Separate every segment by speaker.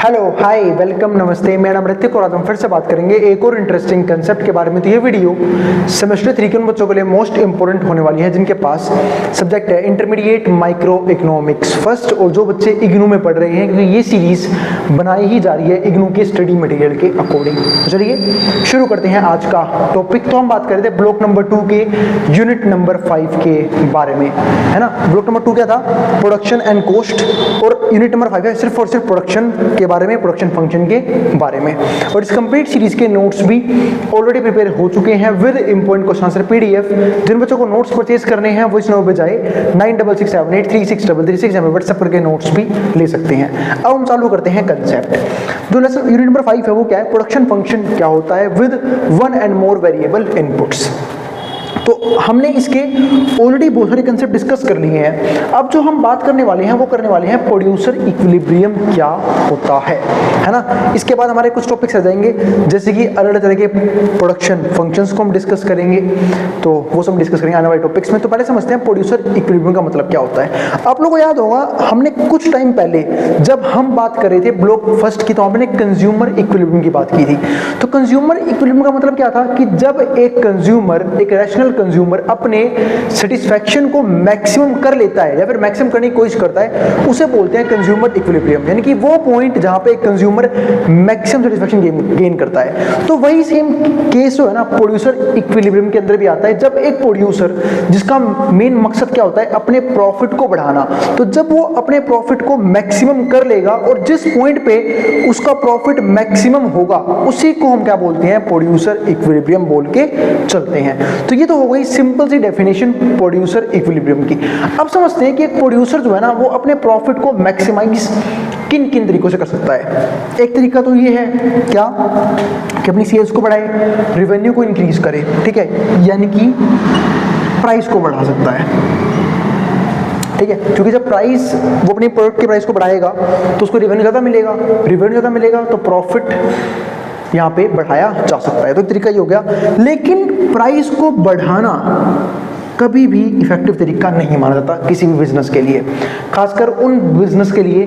Speaker 1: Hello hi welcome नमस्ते, मेरा नाम ऋतिक और आज हम फिर से बात करेंगे एक और इंटरेस्टिंग कंसेप्ट के बारे में। तो ये वीडियो सेमेस्टर 3 के उन बच्चों के लिए मोस्ट इंपोर्टेंट होने वाली है जिनके पास सब्जेक्ट है इंटरमीडिएट माइक्रो इकोनॉमिक्स फर्स्ट, और जो बच्चे इग्नू में पढ़ रहे हैं क्योंकि ये सीरीज बनाई ही जा रही है इग्नू के स्टडी मटेरियल के अकॉर्डिंग। तो चलिए शुरू करते हैं आज का टॉपिक। तो हम बात कर रहे थे ब्लॉक नंबर 2 के यूनिट नंबर 5 के बारे में, है ना। ब्लॉक नंबर 2 क्या था? प्रोडक्शन एंड कॉस्ट, और यूनिट नंबर 5 है सिर्फ और सिर्फ प्रोडक्शन के बारे में, प्रोडक्शन फंक्शन के बारे में। और इस कंप्लीट सीरीज के नोट्स भी ऑलरेडी प्रिपेयर हो चुके हैं with important question answer PDF. जिन बच्चों को नोट्स परचेज करने हैं वो इस नंबर पे जाए 9667836336 हमें व्हाट्सएप करके नोट्स भी ले सकते हैं। अब हम चालू करते हैं कंसेप्ट। जो लेसन यूनिट नंबर 5 है वो क्या है? प्रोडक्शन फंक्शन क्या होता है with one and more variable inputs. तो हमने इसके ऑलरेडी बहुत सारे कंसेप्ट डिस्कस कर लिए हैं। अब जो हम बात करने वाले हैं वो करने वाले हैं प्रोड्यूसर इक्विलिब्रियम क्या होता है ना। इसके बाद हमारे कुछ टॉपिक्स आ जाएंगे जैसे कि अलग अलग तरह के प्रोडक्शन फंक्शंस को हम डिस्कस करेंगे, तो वो सब डिस्कस करेंगे आने वाले टॉपिक्स में। तो पहले समझते हैं प्रोड्यूसर इक्विलिब्रियम का मतलब क्या होता है। आप लोगों को याद होगा हमने कुछ टाइम पहले जब हम बात कर रहे थे ब्लॉक फर्स्ट की, तो हमने कंज्यूमर इक्विलिब्रियम की बात की थी। तो कंज्यूमर इक्विलिब्रियम का मतलब क्या था कि जब एक कंज्यूमर, एक रैशनल कंज्यूमर अपने सेटिस्फैक्शन को मैक्सिमम कर लेता है या फिर मैक्सिमम करने की कोशिश करता है, उसे बोलते हैं कंज्यूमर इक्विलिब्रियम। यानी कि वो पॉइंट जहां पे एक कंज्यूमर मैक्सिमम सेटिस्फैक्शन गेन करता है। तो वही सेम केस जो है ना प्रोड्यूसर इक्विलिब्रियम के अंदर भी आता है। जब एक प्रोड्यूसर जिसका मेन मकसद क्या होता है? अपने प्रॉफिट को बढ़ाना, तो जब वो अपने प्रॉफिट को मैक्सिमम कर लेगा और जिस पॉइंट पे उसका प्रॉफिट मैक्सिमम होगा उसी को हम क्या बोलते हैं? प्रोड्यूसर इक्विलिब्रियम बोल के चलते हैं। तो ये तो हो गई सिंपल सी डेफिनेशन प्रोड्यूसर इक्विलिब्रियम की। अब समझते हैं कि एक प्रोड्यूसर जो है ना वो अपने प्रॉफिट को मैक्सिमाइज किन किन तरीकों से कर सकता है। एक तरीका तो ये है क्या कि अपनी सेल्स को बढ़ाए, रेवेन्यू को इंक्रीज करे, ठीक है, यानी कि प्राइस को बढ़ा सकता है, ठीक है। क्योंकि जब प्राइस, वो अपने प्रोडक्ट के प्राइस को बढ़ाएगा तो उसको रेवेन्यू ज़्यादा मिलेगा, रेवेन्यू ज़्यादा मिलेगा तो प्रॉफिट यहाँ पे बढ़ाया जा सकता है। तो तरीका ये हो गया। लेकिन प्राइस को बढ़ाना कभी भी इफेक्टिव तरीका नहीं माना जाता किसी भी बिजनेस के लिए, खासकर उन बिजनेस के लिए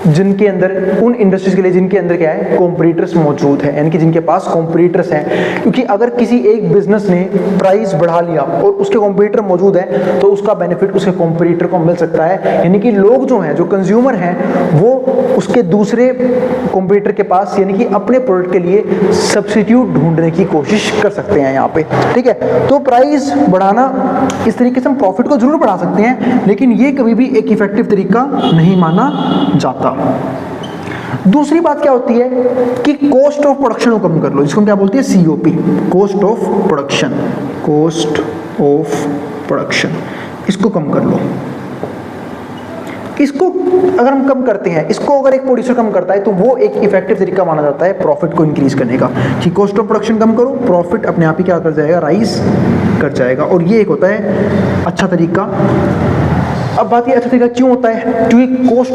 Speaker 1: जिनके अंदर, उन इंडस्ट्रीज के लिए जिनके अंदर क्या है? कॉम्पिटिटर्स मौजूद है, यानी कि जिनके पास कॉम्पिटिटर्स हैं। क्योंकि अगर किसी एक बिजनेस ने प्राइस बढ़ा लिया और उसके कॉम्पिटिटर मौजूद है तो उसका बेनिफिट उसके कॉम्पिटिटर को मिल सकता है। यानी कि लोग जो हैं, जो कंज्यूमर हैं, वो उसके दूसरे कॉम्पिटिटर के पास यानी कि अपने प्रोडक्ट के लिए सब्स्टिट्यूट ढूंढने की कोशिश कर सकते हैं यहाँ पे, ठीक है। तो प्राइस बढ़ाना, इस तरीके से हम प्रॉफिट को जरूर बढ़ा सकते हैं, लेकिन ये कभी भी एक इफेक्टिव तरीका नहीं माना जाता। दूसरी बात क्या होती है कि कॉस्ट ऑफ प्रोडक्शन को कम कर लो, जिसको हम क्या बोलते हैं? COP, cost of production, cost of production, इसको कम कर लो। इसको अगर हम कम करते हैं, इसको अगर एक प्रोड्यूसर कम करता है तो वो एक इफेक्टिव तरीका माना जाता है प्रॉफिट को इंक्रीज करने का, कि कॉस्ट ऑफ प्रोडक्शन कम करो, प्रॉफिट अपने आप ही क्या कर जाएगा? राइज कर जाएगा। और ये एक होता है अच्छा तरीका। अब बात ये अच्छा तरीका क्यों होता है? क्योंकि कॉस्ट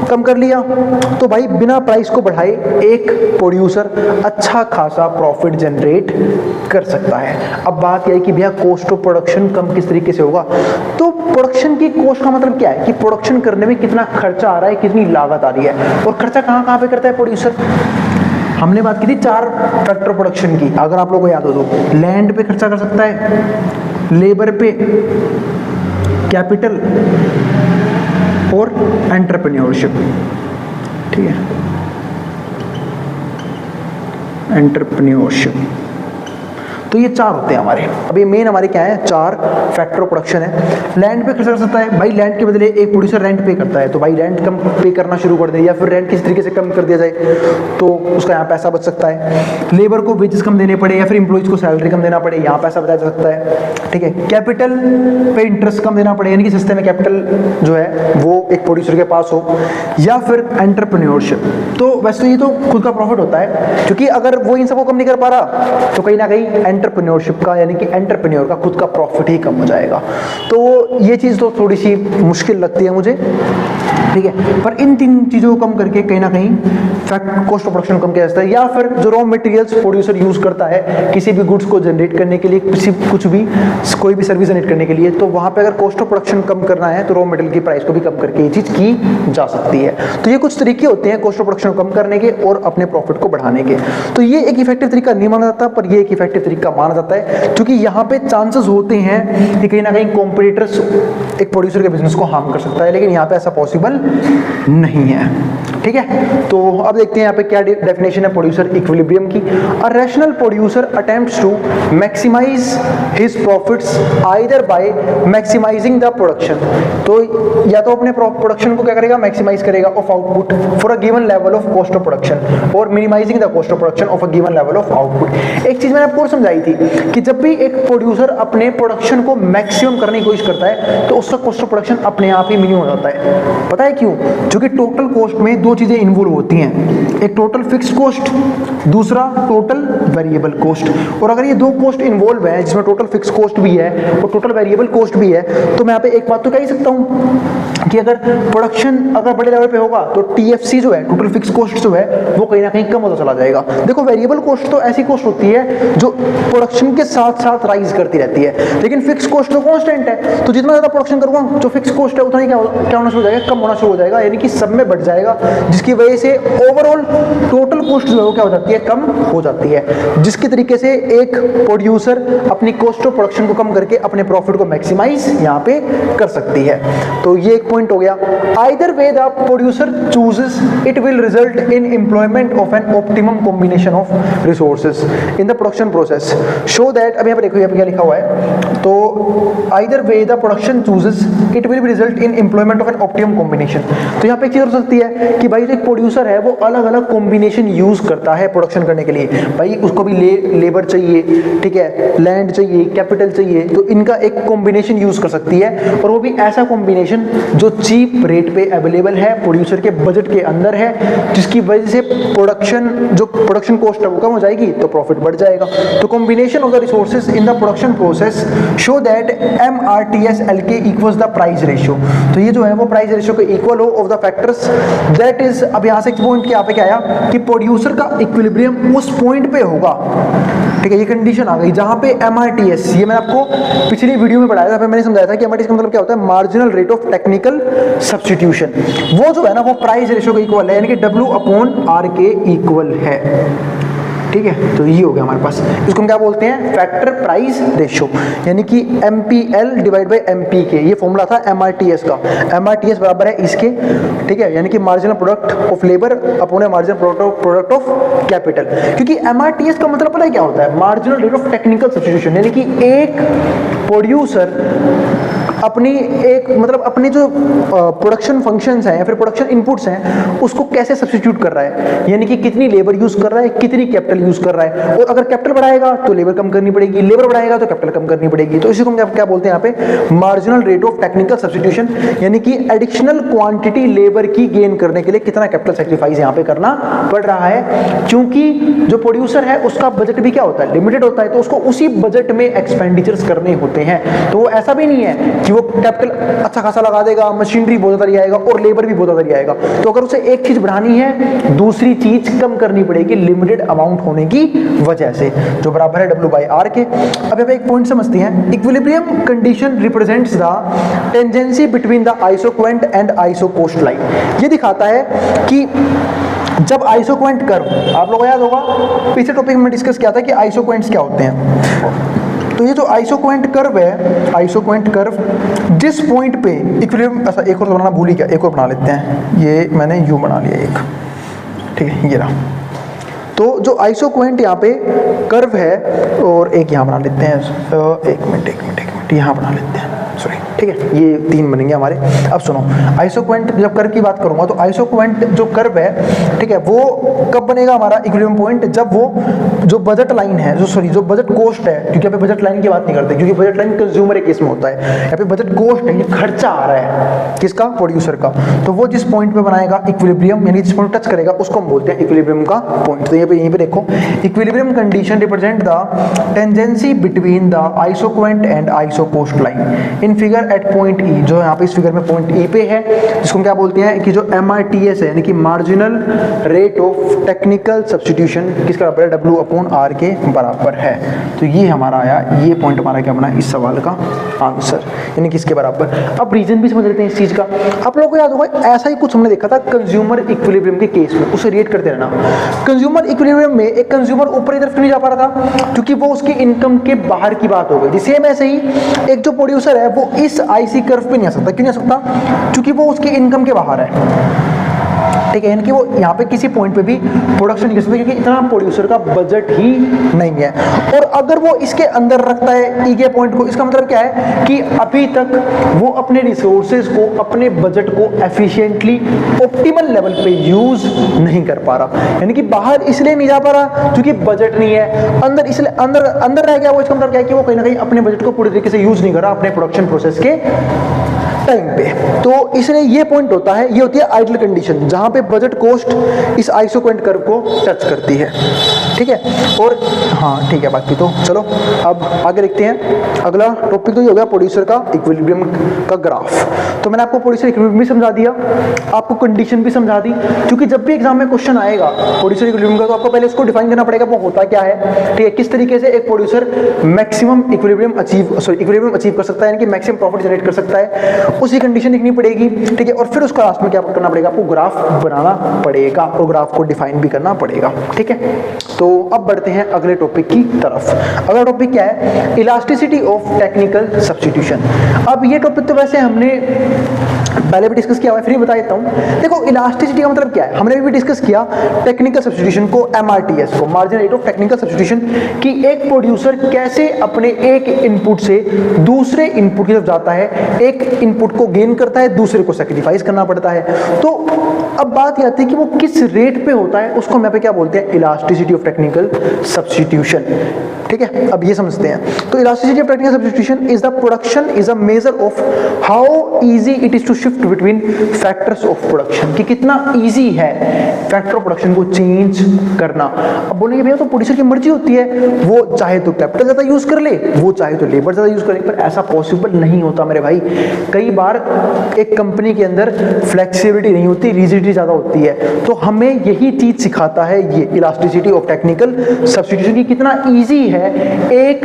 Speaker 1: कम कर लिया तो भाई बिना प्राइस को बढ़ाए एक प्रोड्यूसर अच्छा खासा प्रॉफिट जनरेट कर सकता है। अब बात यह है कि भैया कॉस्ट ऑफ प्रोडक्शन कम किस तरीके से होगा? तो प्रोडक्शन की कॉस्ट का मतलब क्या है कि प्रोडक्शन करने में कितना खर्चा आ रहा है, कितनी लागत आ रही है, और खर्चा कहाँ कहाँ पे करता है प्रोड्यूसर? हमने बात की थी 4 फैक्टर प्रोडक्शन की, अगर आप लोगों को याद हो तो लैंड पे खर्चा कर सकता है, लेबर पे, कैपिटल और एंटरप्रेन्योरशिप, ठीक है, एंटरप्रेन्योरशिप। तो ये 4 होते हैं हमारे। अब ये मेन हमारे क्या है? 4 फैक्टर ऑफ प्रोडक्शन है। लैंड पे खर्च कर सकता है भाई, लैंड के बदले एक प्रोड्यूसर रेंट पे करता है तो भाई रेंट कम पे करना शुरू कर दे, या फिर रेंट किस तरीके से कम कर दिया जाए तो उसका यहाँ पैसा बच सकता है। लेबर को वेजेस कम देने पड़े या फिर एम्प्लॉइज को सैलरी कम देना पड़े, यहाँ पैसा बचाया जा सकता है, ठीक है। कैपिटल पे इंटरेस्ट कम देना पड़े, यानी कि सस्ते में कैपिटल जो है वो एक प्रोड्यूसर के पास हो, या फिर एंटरप्रेन्योरशिप। तो वैसे ये तो खुद का प्रॉफिट होता है, क्योंकि अगर वो इन सबको कम नहीं कर पा रहा तो कहीं ना कहीं एंटरप्रेन्योरशिप का, यानी कि एंटरप्रेन्योर का खुद का प्रॉफिट ही कम हो जाएगा। तो ये चीज़ तो थोड़ी सी मुश्किल लगती है मुझे, ठीक है। पर इन तीन चीज़ों को कम करके कहीं ना कहीं फैक्ट कॉस्ट ऑफ प्रोडक्शन कम किया जाता है। या फिर जो रॉ मटेरियल्स प्रोड्यूसर यूज़ करता है किसी भी गुड्स को जनरेट करने के लिए, कुछ भी कोई भी सर्विस जनरेट करने के लिए, तो वहाँ पे अगर कॉस्ट ऑफ प्रोडक्शन कम करना है तो रॉ मटेरियल की प्राइस को भी कम करके ये चीज़ की जा सकती है। तो ये कुछ तरीके होते हैं कॉस्ट ऑफ प्रोडक्शन को कम करने के और अपने प्रॉफिट को बढ़ाने के। तो ये एक इफेक्टिव तरीका नहीं माना जाता, पर ये एक इफेक्टिव तरीका माना जाता है, क्योंकि यहाँ पे चांसेस होते हैं कि कहीं ना कहीं कॉम्पिटिटर्स एक प्रोड्यूसर के बिजनेस को हार्म कर सकता है, लेकिन यहाँ पे ऐसा पॉसिबल नहीं है, ठीक है। तो अब देखते हैं यहाँ पे क्या डेफिनेशन है प्रोड्यूसर इक्विलिब्रियम की। A rational producer attempts to maximise his profits either by maximising the production, तो या तो अपने प्रोडक्शन को क्या करेगा, मैक्सिमाइज करेगा of output for a given level of cost of production, और minimizing the cost of production of a given level of output. एक चीज मैंने आपको समझाई थी कि जब भी एक प्रोड्यूसर अपने प्रोडक्शन को मैक्सिमम करने की कोशिश करता है तो उसका कॉस्ट ऑफ प्रोडक्शन अपने आप ही मिनिमम हो जाता है। पता है क्यों? क्योंकि टोटल कॉस्ट में दो चीजें इन्वॉल्व होती हैं, एक टोटल फिक्स्ड कॉस्ट, दूसरा टोटल वेरिएबल कॉस्ट। और अगर ये दो कॉस्ट इन्वॉल्व है जिसमें टोटल फिक्स्ड कॉस्ट भी है और टोटल वेरिएबल कॉस्ट भी है, तो मैं यहाँ पे एक बात तो कह ही सकता हूँ कि अगर प्रोडक्शन अगर बड़े लेवल पे होगा तो टीएफसी जो है, टोटल फिक्स्ड कॉस्ट जो है, वो कहीं ना कहीं कम होता चला जाएगा। देखो वेरिएबल कॉस्ट तो ऐसी कॉस्ट होती है जो प्रोडक्शन के साथ साथ राइज करती रहती है, लेकिन फिक्स्ड कॉस्ट तो कांस्टेंट है। तो जितना ज्यादा प्रोडक्शन करूंगा जो फिक्स्ड कॉस्ट है उतना ही क्या होना शुरू हो जाएगा, कम होना शुरू हो जाएगा, यानी कि सब में बढ़ जाएगा, जिसकी वजह से ओवरऑल टोटल कॉस्ट जो है वो क्या हो जाती है, कम हो जाती है। जिसके तरीके से एक प्रोड्यूसर अपनी कॉस्ट ऑफ प्रोडक्शन को कम करके अपने प्रॉफिट को मैक्सिमाइज यहाँ पे कर सकती है। तो ये एक पॉइंट हो गया। Either way the producer chooses it will result in employment of an optimum combination of resources in the production process show that, अब यहाँ पे देखो यहाँ पे क्या लिखा हुआ है, तो either way the production chooses it will result in employment of an optimum combination. तो यहाँ पे एक चीज हो सकती है कि भाई जो एक प्रोड्यूसर है वो अलग अलग कॉम्बिनेशन यूज करता है प्रोडक्शन करने के लिए, भाई उसको भी लेबर चाहिए, ठीक है, लैंड चाहिए, कैपिटल चाहिए, तो इनका एक कॉम्बिनेशन यूज कर सकती है, और वो भी ऐसा कॉम्बिनेशन जो चीप रेट पे अवेलेबल है, प्रोड्यूसर के बजट के अंदर है, जिसकी वजह से प्रोडक्शन कॉस्ट है वो कम हो जाएगी तो प्रॉफिट बढ़ जाएगा। तो combination of the resources in the production process show that MRTSLK equals the price ratio. तो ये जो है वो प्राइस रेशियो के इक्वल हो of the factors that is, अब यहाँ से एक पॉइंट यहाँ पे क्या आया कि प्रोड्यूसर का इक्विलिब्रियम उस पॉइंट पे होगा, ठीक है, ये कंडीशन आ गई जहां पे MRTS, ये मैं आपको पिछली वीडियो में पढ़ाया था, मैंने समझाया था कि MRTS का मतलब क्या होता है, marginal rate of technical substitution. वो जो है ना वो प्राइस रेशियो के इक्वल है, यानी कि W/R के इक्वल है, ठीक है। तो ये हो गया हमारे पास, इसको हम क्या बोलते हैं, फैक्टर प्राइस रेशियो, यानी कि MPL डिवाइड बाय MPK, ये फॉर्मूला था MRTS का। MRTS बराबर है इसके, ठीक है, यानी कि marginal product of labour upon marginal product of capital. क्योंकि MRTS का मतलब पता है क्या होता है, marginal rate of technical substitution, यानी कि एक प्रोड्यूसर अपनी एक मतलब अपने जो प्रोडक्शन फंक्शंस हैं या फिर प्रोडक्शन इनपुट्स हैं उसको कैसे सब्स्टिट्यूट कर रहा है, यानी कि कितनी लेबर यूज कर रहा है, कितनी कैपिटल यूज कर रहा है, और अगर कैपिटल बढ़ाएगा तो लेबर कम करनी पड़ेगी, लेबर बढ़ाएगा तो कैपिटल कम करनी पड़ेगी। तो इसी को हम क्या बोलते हैं यहाँ पे, marginal rate of technical substitution, यानी कि एडिशनल क्वांटिटी लेबर की गेन करने के लिए कितना कैपिटल सैक्रिफाइस यहाँ पे करना पड़ रहा है। क्योंकि जो प्रोड्यूसर है उसका बजट भी क्या होता है, लिमिटेड होता है, तो उसको उसी बजट में एक्सपेंडिचर्स करने होते हैं। तो ऐसा भी नहीं है कि वो कैपिटल अच्छा खासा लगा देगा, मशीनरी बहुत ज्यादा आएगा और लेबर भी बहुत ज्यादा आएगा। तो अगर उसे एक चीज बढ़ानी है दूसरी चीज कम करनी पड़ेगी लिमिटेड अमाउंट होने की वजह से, जो बराबर है W/R के। अब यहाँ पे एक पॉइंट समझते हैं, equilibrium condition represents the tangency between the isoquant and isocost line. ये दिखाता है कि जब आइसोक्वेंट कर्व, आप लोगों को याद होगा पिछले टॉपिक में डिस्कस किया था कि आइसोक्वेंट्स क्या होते हैं। तो ये जो आइसोक्वेंट कर्व है, आइसोक्वेंट कर्व जिस पॉइंट पे इक्विलिब्रियम, ऐसा एक और बनाना भूल ही गया, एक और बना लेते हैं, ये मैंने यू बना लिया एक, ठीक है, ये रहा। तो जो आइसोक्वेंट यहाँ पे कर्व है और एक यहाँ बना लेते हैं, एक मिनट यहाँ बना लेते हैं, सॉरी, ठीक ठीक है, ये 3 बनेंगे हमारे। अब सुनो, आइसोक्वेंट जब कर्व की बात करूंगा तो आइसोक्वेंट जो कर्व है, ठीक है, वो कब बनेगा हमारा इक्विलिब्रियम पॉइंट, जब वो जो बजट लाइन है, जो बजट कोस्ट है, क्योंकि यहाँ पे बजट लाइन की बात नहीं करते, क्योंकि बजट लाइन कंज्यूमर के केस में होता है, यहाँ पे बजट कोस्ट है, ये खर्चा आ रहा है किसका, प्रोड्यूसर का, तो वो जिस पॉइंट पे बनाएगा इक्विलिब्रियम, यानी जिस पॉइंट टच करेगा उसको हम बोलते हैं इक्विलिब्रियम का पॉइंट। तो यहीं पे देखो, equilibrium condition represent the tangency between the isoquant and isocost line in figure at point E, जो यहाँ पे इस फिगर में पॉइंट ई पे है, जिसको हम क्या बोलते हैं कि जो MRTS है, यानी कि marginal rate of technical substitution, किसका बराबर है, W/R के बराबर है। तो ये हमारा आया, ये पॉइंट हमारा क्या बना इस सवाल का आंसर, यानी किसके बराबर। अब रीजन भी समझ लेते हैं इस चीज का। आप लोगों को याद होगा ऐसा ही कुछ हमने देखा था कंज्यूमर इक्विलिब्रियम के केस में, उसे रेट करते रहना। कंज्यूमर इक्विलिब्रियम में एक कंज्यूमर ऊपर की तरफ नहीं जा पा रहा था क्योंकि वो उसकी इनकम के बाहर की बात हो गई। सेम ऐसे ही एक जो प्रोड्यूसर है वो इस IC कर्व पे नहीं आ सकता। क्यों नहीं आ सकता, क्योंकि वो उसकी इनकम के बाहर है, ठीक है, यानी कि वो यहाँ पे किसी पॉइंट पे भी प्रोडक्शन नहीं कर सकता क्योंकि इतना प्रोड्यूसर का बजट ही नहीं है। और अगर वो इसके अंदर रखता है ई के पॉइंट को, इसका मतलब क्या है कि अभी तक वो अपने रिसोर्सेज को, अपने बजट को एफिशिएंटली ऑप्टिमल लेवल पे यूज नहीं कर पा रहा, यानी कि बाहर इसलिए नहीं जा पा रहा क्योंकि बजट नहीं है, अंदर इसलिए अंदर रह गया वो। इसका मतलब क्या है कि वो कहीं ना कहीं अपने बजट को पूरी तरीके से यूज नहीं कर रहा अपने प्रोडक्शन प्रोसेस के टाइम पे। तो इसलिए ये पॉइंट होता है, ये होती है आइडल कंडीशन, जहां पे बजट कोस्ट इस आइसोक्वेंट कर्व को टच करती है, ठीक है। और हाँ ठीक है, बाकी तो चलो अब आगे देखते हैं। अगला टॉपिक तो ये हो गया प्रोड्यूसर का इक्विलिब्रियम का ग्राफ। तो मैंने आपको प्रोड्यूसर इक्विलिब्रियम भी समझा दिया, आपको कंडीशन भी समझा दी, क्योंकि जब भी एग्जाम में क्वेश्चन आएगा प्रोड्यूसर इक्विलिब्रियम का तो आपको पहले उसको डिफाइन करना पड़ेगा वो होता क्या है, ठीक है, किस तरीके से एक प्रोड्यूसर मैक्सिमम इक्विलिब्रियम अचीव कर सकता है, यानी कि मैक्सिमम प्रॉफिट जनरेट कर सकता है, उसी कंडीशन लिखनी पड़ेगी, ठीक है। और फिर उसका लास्ट में क्या करना पड़ेगा, आपको ग्राफ बनाना पड़ेगा और ग्राफ को डिफाइन भी करना पड़ेगा, ठीक है। तो अब बढ़ते हैं अगले टॉपिक की तरफ। अगला टॉपिक क्या है, इलास्टिसिटी ऑफ टेक्निकल सब्स्टिट्यूशन। अब ये टॉपिक तो वैसे हमने पहले भी डिस्कस किया हुआ है, फिर बता देता हूं। देखो इलास्टिसिटी का मतलब क्या है, हमने भी डिस्कस किया टेक्निकल सब्स्टिट्यूशन को, MRTS को, marginal rate of technical substitution, कि एक प्रोड्यूसर कैसे अपने एक इनपुट से दूसरे इनपुट की तरफ जाता है, एक इनपुट को गेन करता है, दूसरे को सैक्रिफाइस करना पड़ता है। तो अब बात यह आती है कि वो किस रेट पे होता है, उसको हम यहाँ पे क्या बोलते हैं, इलास्टिसिटी ऑफ टेक्निकल सब्स्टिट्यूशन, ठीक है। अब ये समझते हैं। तो elasticity of technical substitution is the production is a measure of how easy it is to shift between factors of production, कि कितना इजी है फैक्टर ऑफ प्रोडक्शन को चेंज करना। अब बोलेंगे भैया तो प्रोड्यूसर की मर्जी होती है, वो चाहे तो कैपिटल ज्यादा यूज कर ले, वो चाहे तो लेबर ज्यादा यूज कर ले, पर ऐसा पॉसिबल नहीं होता मेरे भाई। कई बार एक कंपनी के अंदर फ्लेक्सिबिलिटी नहीं होती, रिजिडिटी ज्यादा होती है। तो हमें यही चीज सिखाता है ये इलास्टिसिटी ऑफ टेक्निकल सब्स्टिट्यूशन, की कितना इजी है एक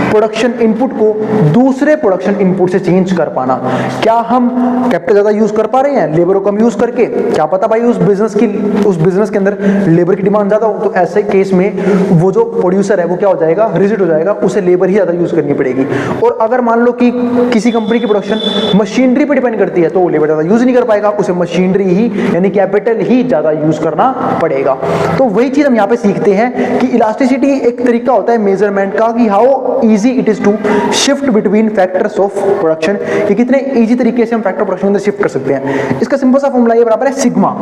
Speaker 1: प्रोडक्शन इनपुट को दूसरे प्रोडक्शन इनपुट से चेंज कर पाना। क्या हम कैपिटल ज्यादा यूज कर पा रहे हैं लेबर को कम यूज करके, क्या पता भाई उस बिजनेस के अंदर लेबर की डिमांड ज्यादा हो, तो ऐसे केस में वो जो प्रोड्यूसर है वो क्या हो जाएगा, रिजिड हो जाएगा, उसे लेबर ही ज्यादा यूज करनी पड़ेगी। और अगर मान लो कि किसी कंपनी की प्रोडक्शन मशीनरी पे डिपेंड करती है तो वो लेबर ज्यादा यूज नहीं कर पाएगा, उसे मशीनरी ही यानी कैपिटल ही ज्यादा यूज करना पड़ेगा। तो वही चीज हम यहाँ पे सीखते हैं कि इलास्टिसिटी एक तरीका होता है मेजरमेंट का, कि how easy it is to shift between factors of production, कि कितने इजी तरीके से हम फैक्टर प्रोडक्शन के अंदर शिफ्ट कर सकते हैं। इसका सिंपल सा फॉर्मूला ये बराबर है सिग्मा,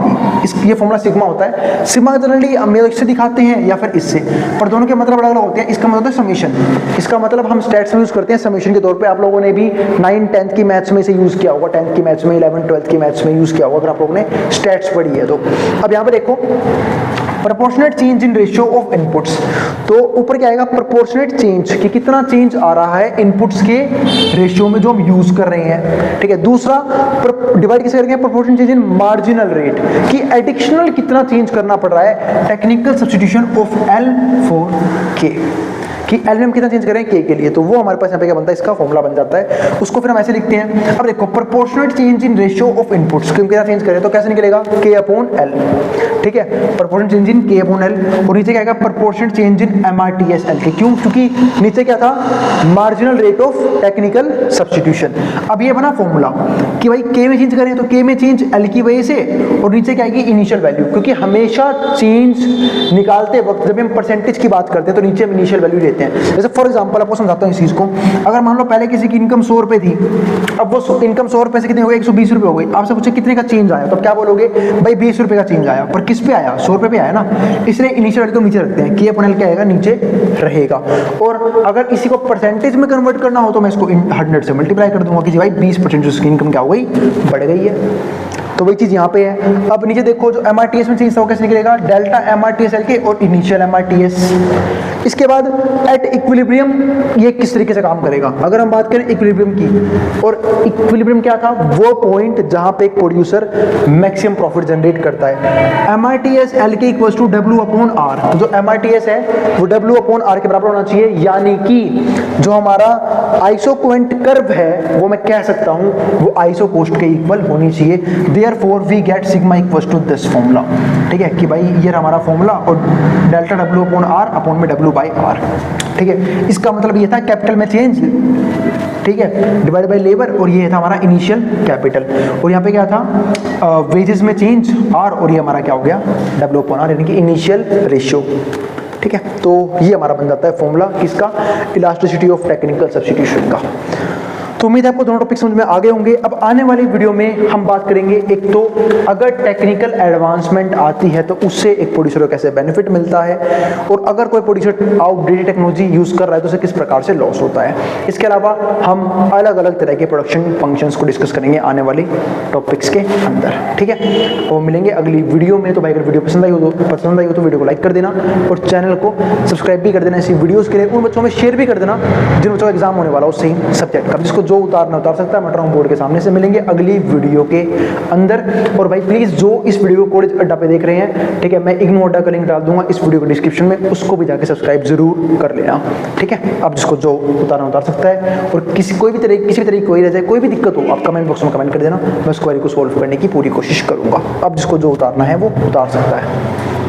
Speaker 1: ये फॉर्मूला सिग्मा होता है। सिग्मा जनरली हम इससे दिखाते हैं या फिर इससे, पर दोनों के मतलब अलग अलग होते हैं। इसका मतलब है समेशन, इसका मतलब हम स्टैट्स में यूज करते हैं समेशन के तौर पे। आप लोगों ने भी 9th 10th की मैथ्स में इसे यूज किया होगा, 10th की मैथ्स में, 11th 12th की मैथ्स में यूज किया होगा अगर आप लोगों ने स्टैट्स पढ़ी है तो। अब यहाँ पे देखो proportionate change in ratio of inputs, तो ऊपर क्या आएगा, प्रोपोर्शनेट चेंज, कि कितना चेंज आ रहा है इनपुट्स के रेशियो में जो हम यूज कर रहे हैं, ठीक है। दूसरा डिवाइड किसे करेंगे, proportionate change in marginal rate, कि एडिशनल कितना चेंज करना पड़ रहा है technical substitution of L for K, कि L में हम कितना चेंज करें K के लिए, तो वो हमारे पास यहाँ पे क्या बनता है, इसका फॉर्मूला बन जाता है। उसको फिर हम ऐसे लिखते हैं। अब देखो proportionate change in ratio of inputs, कि हम कितना चेंज करें तो कैसे निकलेगा, K/L, ठीक है, प्रोपोर्शनेट चेंज इन K/L। और नीचे क्या आएगा, proportionate change in MRTS L के, क्यों, क्योंकि नीचे क्या था, marginal rate of technical substitution. अब ये बना फॉर्मूला कि भाई K में चेंज करें तो K में चेंज L की वजह से, और नीचे क्या आएगी, इनिशियल वैल्यू, क्योंकि हमेशा चेंज निकालते वक्त जब हम परसेंटेज की बात करते हैं तो नीचे हम इनिशियल वैल्यू लेते हैं। लेते हैं। जैसे फॉर एग्जांपल आपको समझाता हूँ इस चीज़ को। अगर मान लो पहले किसी की इनकम 100 रुपये थी, अब वो इनकम 100 रुपये से कितनी हो गई, 120 रुपये हो गई। आपसे पूछे कितने का चेंज आया, तो आप क्या बोलोगे, भाई 20 रुपये का चेंज आया। पर किस पे आया, 100 रुपये पे आया ना, इसलिए इनिशियल वैल्यू को नीचे रखते हैं कि अपने क्या आएगा, नीचे रहेगा। और अगर इसी को परसेंटेज में कन्वर्ट करना हो तो मैं इसको 100 से मल्टीप्लाई कर दूंगा कि भाई 20% उसकी इनकम क्या हो गई, बढ़ गई है। तो वही चीज यहाँ पे है। अब नीचे देखो जो MRTS में चेंज कैसे निकलेगा, डेल्टा MRTS एल के और इनिशियल MRTS। इसके बाद एट इक्विलिब्रियम ये किस तरीके से काम करेगा। अगर हम बात करें इक्विलिब्रियम की, और इक्विलिब्रियम क्या था, वो पॉइंट जहां पे एक प्रोड्यूसर मैक्सिमम प्रॉफिट जनरेट करता है। MRTS एल के इक्वल्स टू W/R। तो जो MRTS है वो W/R के बराबर होना चाहिए, यानी कि जो हमारा आइसोक्वेंट कर्व है वो मैं कह सकता हूं वो आइसो कोस्ट के इक्वल होनी चाहिए। Therefore we get sigma equals to this formula। ठीक है कि भाई ये हमारा फॉर्मूला और डेल्टा W/R अपॉन में W/R। ठीक है, इसका मतलब ये था कैपिटल में चेंज, ठीक है, डिवाइड बाय लेबर, और ये था हमारा इनिशियल कैपिटल। और यहाँ पे क्या था, वेजेस में चेंज R, और ये हमारा क्या हो गया, W/R यानी कि इनिशियल रेशियो। ठीक है, तो ये हमारा बन जाता है फॉर्मूला किसका, इलास्टिसिटी ऑफ टेक्निकल सब्स्टिट्यूशन का। तो उम्मीद है आपको दोनों टॉपिक समझ में आ गए होंगे। अब आने वाली वीडियो में हम बात करेंगे, एक तो अगर टेक्निकल एडवांसमेंट आती है तो उससे एक प्रोड्यूसर को कैसे बेनिफिट मिलता है, और अगर कोई प्रोड्यूसर आउटडेटेड टेक्नोलॉजी यूज कर रहा है तो उसे किस प्रकार से लॉस होता है। इसके अलावा हम अलग अलग तरह के प्रोडक्शन फंक्शंस को डिस्कस करेंगे आने वाली टॉपिक्स के अंदर। ठीक है, तो मिलेंगे अगली वीडियो में। तो भाई अगर वीडियो पसंद आई हो तो वीडियो को लाइक कर देना और चैनल को सब्सक्राइब भी कर देना। ऐसी वीडियोस के लिए उन बच्चों में शेयर भी कर देना जिन बच्चों का एग्जाम होने वाला हो सेम सब्जेक्ट का, जिसको जो उतारना उतार सकता है। मेट्रो बोर्ड के सामने से मिलेंगे अगली वीडियो के अंदर। और भाई प्लीज जो इस वीडियो को कॉलेज अड्डा पे देख रहे हैं, ठीक है, मैं इग्नू अड्डा का लिंक डाल दूंगा इस वीडियो के डिस्क्रिप्शन में, उसको भी जाके सब्सक्राइब जरूर कर लेना। ठीक है, अब जिसको जो उतारना उतार सकता है, और किसी भी तरह कोई रह जाए, कोई भी दिक्कत हो, आप कमेंट बॉक्स में कमेंट कर देना, मैं उस क्वेरी को सॉल्व करने की पूरी कोशिश करूंगा। अब जिसको जो उतारना है वो उतार सकता है।